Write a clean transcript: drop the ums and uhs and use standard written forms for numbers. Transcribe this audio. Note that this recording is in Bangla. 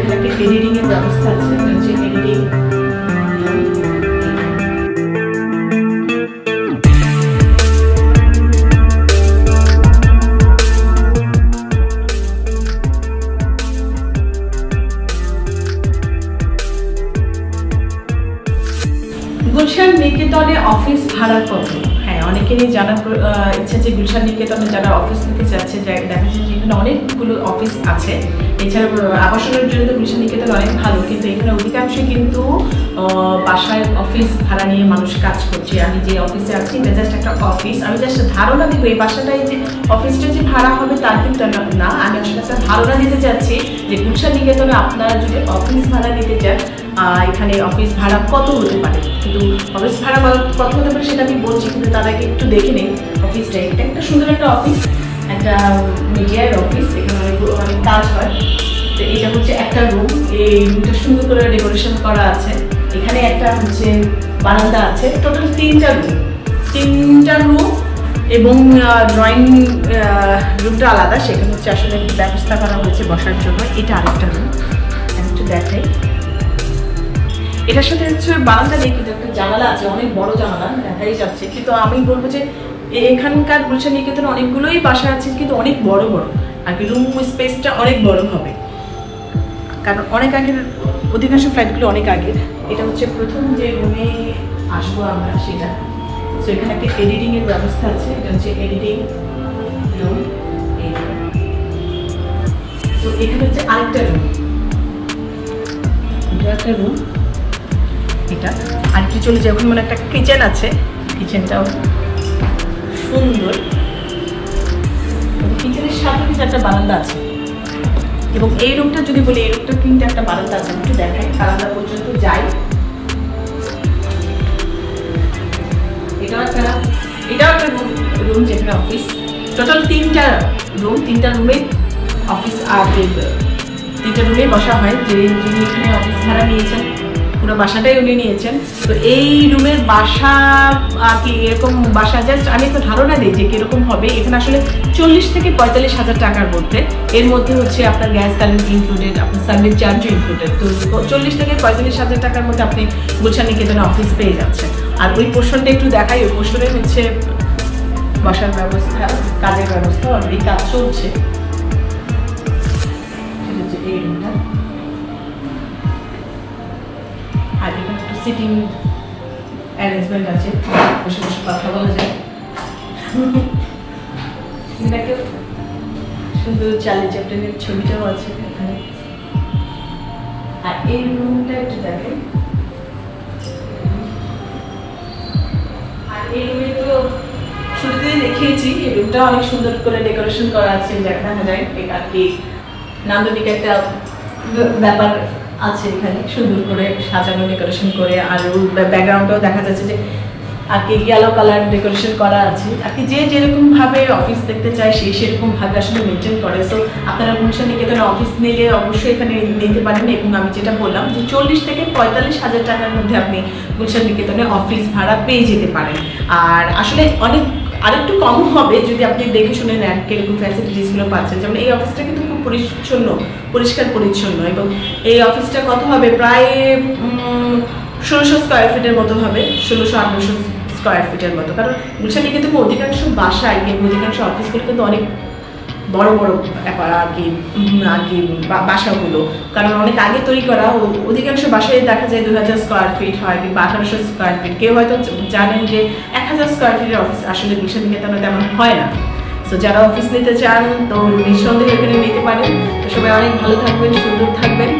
এখানে একটা এডিটিং এর ব্যবস্থা আছে, হচ্ছে এডিটিং। গুলশান নিকেতনে অফিস ভাড়া কত? হ্যাঁ, অনেকেরই জানার ইচ্ছা যে গুলশান নিকেতনে যারা অফিস নিতে চাচ্ছে, দেখা যাচ্ছে যে এখানে অনেকগুলো অফিস আছে। এছাড়া আবাসনের জন্য তো গুলশান নিকেতন অনেক ভালো, কিন্তু এখানে অধিকাংশই কিন্তু বাসায় অফিস ভাড়া নিয়ে মানুষ কাজ করছে। আমি যে অফিসে আছি এটা জাস্ট একটা অফিস। আমি জাস্ট ধারণা দিব এই বাসাটাই যে অফিসটা যে ভাড়া হবে তার কিন্তু না, আমি আসলে একটা ধারণা দিতে চাচ্ছি যে গুলশান নিকেতনে আপনারা যদি অফিস ভাড়া নিতে চান এখানে অফিস ভাড়া কত হতে পারে। কিন্তু অফিস ভাড়া কত হতে পারে সেটা আমি বলছি, কিন্তু তার আগে একটু দেখে নেই অফিসটা। এটা একটা সুন্দর একটা অফিস, একটা মিডিয়ার অফিস, এখানে অনেক কাজ হয়। তো এটা হচ্ছে একটা রুম, এই রুমটা সুন্দর করে ডেকোরেশন করা আছে। এখানে একটা হচ্ছে বারান্দা আছে, টোটাল তিনটা রুম এবং ড্রয়িং রুমটা আলাদা, সেখানে হচ্ছে আসলে ব্যবস্থা করা হয়েছে বসার জন্য। এটা আরেকটা রুম, একটু দেখাই। এটার সাথে হচ্ছে বারান্দা নেই, কিন্তু একটা জানালা আছে, অনেক বড় জানালা দেখাই যাচ্ছে। কিন্তু আমি বলবো যে এখানকার গুলশান নিকেতনে অনেকগুলোই বাসা আছে, কিন্তু অনেক বড় বড়, আর কি রুম স্পেসটা অনেক বড় হবে, কারণ অনেক আগের অধিকাংশ ফ্ল্যাটগুলো অনেক আগের। এটা হচ্ছে প্রথম যে রুমে আসবো আমরা সেটা। তো এখানে একটা এডিটিং এর ব্যবস্থা আছে, এটা হচ্ছে এডিটিং রুম। তো এখানে হচ্ছে আরেকটা রুম, এটা একটা রুম। এটা আর কি চলে যায়, ওখানে মানে একটা কিচেন আছে, কিচেনটাও সুন্দর। কিচেনের সাথে কিন্তু একটা বারান্দা আছে, এবং এই রুমটা যদি বলি এই রুমটা কিন্তু একটা বারান্দা আছে। একটু দেখাই, বারান্দা পর্যন্ত যাই। এটাও একটা রুম যেখানে অফিস। টোটাল তিনটা রুমে অফিস, আর তিনটা রুমে বসা হয়। যিনি এখানে অফিস ভাড়া নিয়েছেন পুরো বাসাটাই উনি নিয়েছেন। তো এই রুমের বাসা কি এরকম বাসা, জাস্ট আমি তো ধারণা দিই যে কিরকম হবে। এখানে আসলে 40 থেকে 45,000 টাকার মধ্যে, এর মধ্যে হচ্ছে আপনার গ্যাস কারেন্ট ইনক্লুডেড, আপনার সার্ভিস চার্জও ইনক্লুডেড। তো 40 থেকে 45,000 টাকার মধ্যে আপনি গুলশান নিকেতনে অফিস পেয়ে যাচ্ছেন। আর ওই পোর্শনটা একটু দেখাই, ওই পোর্শনে হচ্ছে বসার ব্যবস্থা, কাজের ব্যবস্থা, অলরেডি কাজ চলছে। এই রুমটা, আর এখানে একটু সিটিং অ্যারেঞ্জমেন্ট আছে, বসে বসে কথা বলা যায়। এটাকে সুন্দর চার্লি চ্যাপলিনের ছবিটাও আছে এখানে। আর এই রুমটা একটু দেখেন, আর এই রুমে তো শুরুতেই দেখিয়েছি, এই রুমটা অনেক সুন্দর করে ডেকোরেশন করা আছে, দেখা যায় আর কি নান্দনিক একটা ব্যাপার আছে এখানে, সুন্দর করে সাজানো ডেকোরেশন করে। আর ব্যাকগ্রাউন্ডটাও দেখা যাচ্ছে যে আর কি ইয়েলো কালার ডেকোরেশন করা আছে। আর কি যে যেরকম ভাবে অফিস দেখতে চায় সে সেরকম ভাবে আসলে মেনটেন করে। সো আপনারা গুলশান নিকেতনে অফিস নিলে অবশ্যই এখানে নিতে পারেন। এবং আমি যেটা বললাম যে 40 থেকে 45,000 টাকার মধ্যে আপনি গুলশান নিকেতনে অফিস ভাড়া পেয়ে যেতে পারেন। আর আসলে আরেকটু কম হবে যদি আপনি দেখে শুনে নেন কিরকম ফ্যাসিলিটিসগুলো পাচ্ছেন। যেমন এই অফিসটা কিন্তু খুব পরিষ্কার পরিচ্ছন্ন, এবং এই অফিসটা কত হবে, প্রায় 1600 স্কোয়ার ফিটের মতো হবে, 1600-1800 স্কোয়ার ফিটের মতো। কারণ গুলশান নিকেতনে অধিকাংশ বাসায় অধিকাংশ অফিসগুলো কিন্তু অনেক বড় বড় আর কি বাসাগুলো, কারণ অনেক আগে তৈরি করা। অধিকাংশ বাসায় দেখা যায় 2000 স্কোয়ার ফিট হয়, কিংবা 1800 স্কোয়ার ফিট। কেউ হয়তো জানেন যে 1000 স্কোয়ার ফিটের অফিস আসলে গুলশান নিকেতনে তেমন হয় না। সো যারা অফিস নিতে চান তো নিঃসন্দেহে এখানে নিতে পারেন। তো সবাই অনেক ভালো থাকবেন, সুন্দর থাকবেন।